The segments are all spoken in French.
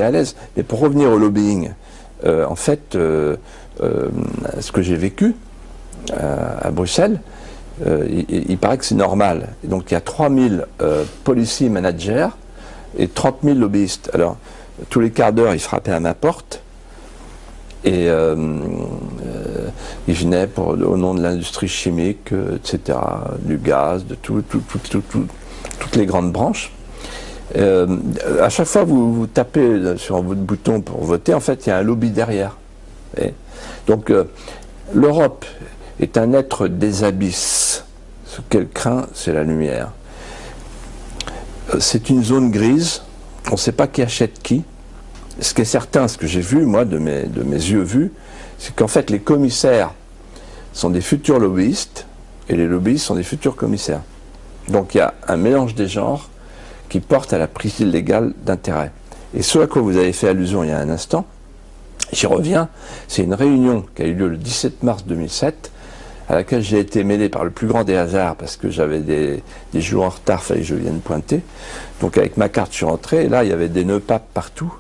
à l'aise. Mais pour revenir au lobbying, en fait, ce que j'ai vécu à Bruxelles, il paraît que c'est normal. Donc il y a 3000 policy managers et 30 000 lobbyistes. Alors, tous les quarts d'heure, ils frappaient à ma porte. Et ils venaient au nom de l'industrie chimique, etc., du gaz, de toutes les grandes branches. À chaque fois que vous tapez sur votre bouton pour voter, en fait, il y a un lobby derrière. Et donc, l'Europe est un être des abysses. Ce qu'elle craint, c'est la lumière. C'est une zone grise. On ne sait pas qui achète qui. Ce qui est certain, ce que j'ai vu, moi, de mes yeux vus, c'est qu'en fait, les commissaires sont des futurs lobbyistes et les lobbyistes sont des futurs commissaires. Donc, il y a un mélange des genres qui porte à la prise illégale d'intérêt. Et ce à quoi vous avez fait allusion il y a un instant, j'y reviens, c'est une réunion qui a eu lieu le 17 mars 2007, à laquelle j'ai été mêlé par le plus grand des hasards, parce que j'avais des jours en retard, il fallait que je vienne pointer. Donc avec ma carte, je suis rentré, et là, il y avait des nœuds papes partout.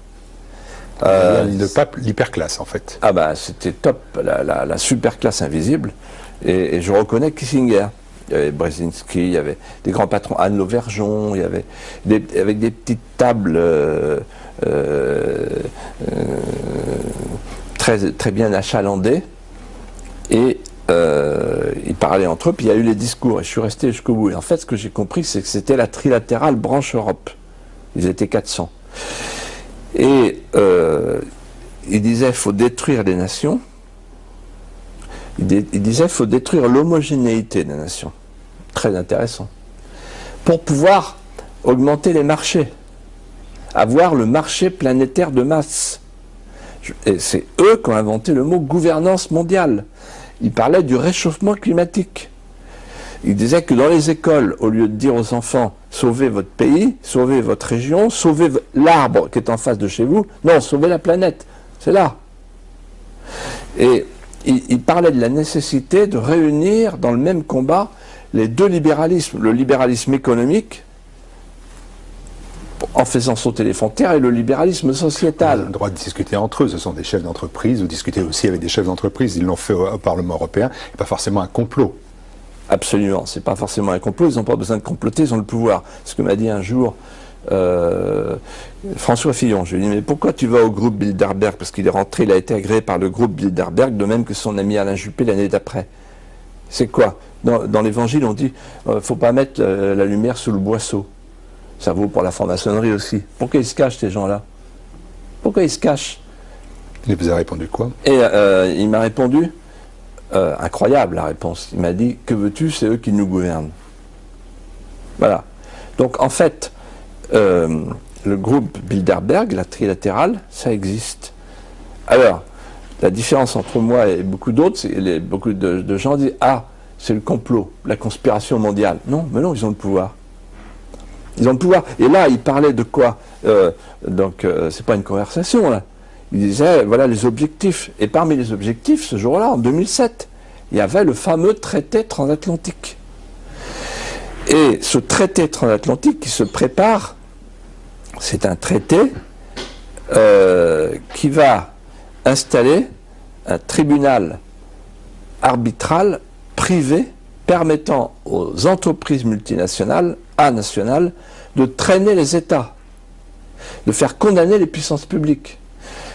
Le pape, l'hyperclasse, en fait. Ah bah, c'était top, la super classe invisible, et je reconnais Kissinger. Il y avait Brzezinski, il y avait des grands patrons, Anne Lauvergeon, il y avait avec des petites tables très bien achalandées, et ils parlaient entre eux, puis il y a eu les discours, et je suis resté jusqu'au bout. Et en fait, ce que j'ai compris, c'est que c'était la trilatérale branche Europe. Ils étaient 400. Et il disait qu'il faut détruire les nations. Il disait qu'il faut détruire l'homogénéité des nations. Très intéressant. Pour pouvoir augmenter les marchés. Avoir le marché planétaire de masse. Et c'est eux qui ont inventé le mot gouvernance mondiale. Ils parlaient du réchauffement climatique. Il disait que dans les écoles, au lieu de dire aux enfants « sauvez votre pays, sauvez votre région, sauvez l'arbre qui est en face de chez vous », non, sauvez la planète, c'est là. Et il parlait de la nécessité de réunir dans le même combat les deux libéralismes, le libéralisme économique, en faisant sauter les frontières, et le libéralisme sociétal. Ils ont le droit de discuter entre eux, ce sont des chefs d'entreprise, ou discuter aussi avec des chefs d'entreprise, ils l'ont fait au Parlement européen, et pas forcément un complot. Absolument, c'est pas forcément un complot, ils n'ont pas besoin de comploter, ils ont le pouvoir. Ce que m'a dit un jour François Fillon, je lui ai dit, mais pourquoi tu vas au groupe Bilderberg? Parce qu'il est rentré, il a été agréé par le groupe Bilderberg, de même que son ami Alain Juppé l'année d'après. C'est quoi? Dans l'évangile, on dit, faut pas mettre la lumière sous le boisseau. Ça vaut pour la franc-maçonnerie aussi. Pourquoi ils se cachent, ces gens-là? Pourquoi ils se cachent? Il vous a répondu quoi? Et il m'a répondu, incroyable la réponse, il m'a dit, que veux-tu, c'est eux qui nous gouvernent. Voilà. Donc en fait, le groupe Bilderberg, la trilatérale, ça existe. Alors, la différence entre moi et beaucoup d'autres, c'est beaucoup de gens disent, ah, c'est le complot, la conspiration mondiale. Non, mais non, ils ont le pouvoir. Ils ont le pouvoir. Et là, il parlait de quoi? Donc, c'est pas une conversation, là. Il disait, voilà les objectifs. Et parmi les objectifs, ce jour-là, en 2007, il y avait le fameux traité transatlantique. Et ce traité transatlantique qui se prépare, c'est un traité qui va installer un tribunal arbitral privé permettant aux entreprises multinationales, nationales, de traîner les États, de faire condamner les puissances publiques.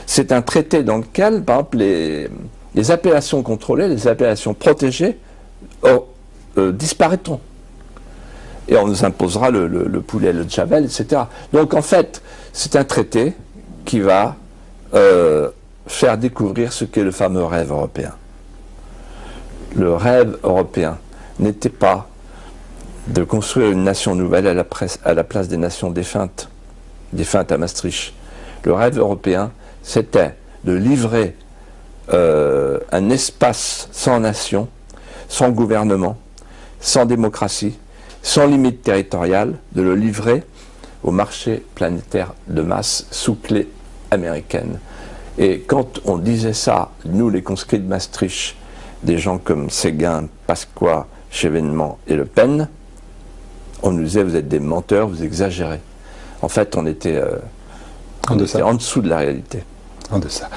C'est un traité dans lequel, par exemple, les appellations contrôlées, les appellations protégées disparaîtront. Et on nous imposera le poulet, le javel, etc. Donc en fait, c'est un traité qui va faire découvrir ce qu'est le fameux rêve européen. Le rêve européen n'était pas de construire une nation nouvelle à la place des nations défuntes à Maastricht. Le rêve européen, c'était de livrer un espace sans nation, sans gouvernement, sans démocratie, sans limite territoriale, de le livrer au marché planétaire de masse sous clé américaine. Et quand on disait ça, nous les conscrits de Maastricht, des gens comme Séguin, Pasqua, Chevènement et Le Pen, on nous disait vous êtes des menteurs, vous exagérez. En fait, on était En On deçà. était en dessous de la réalité. En deçà.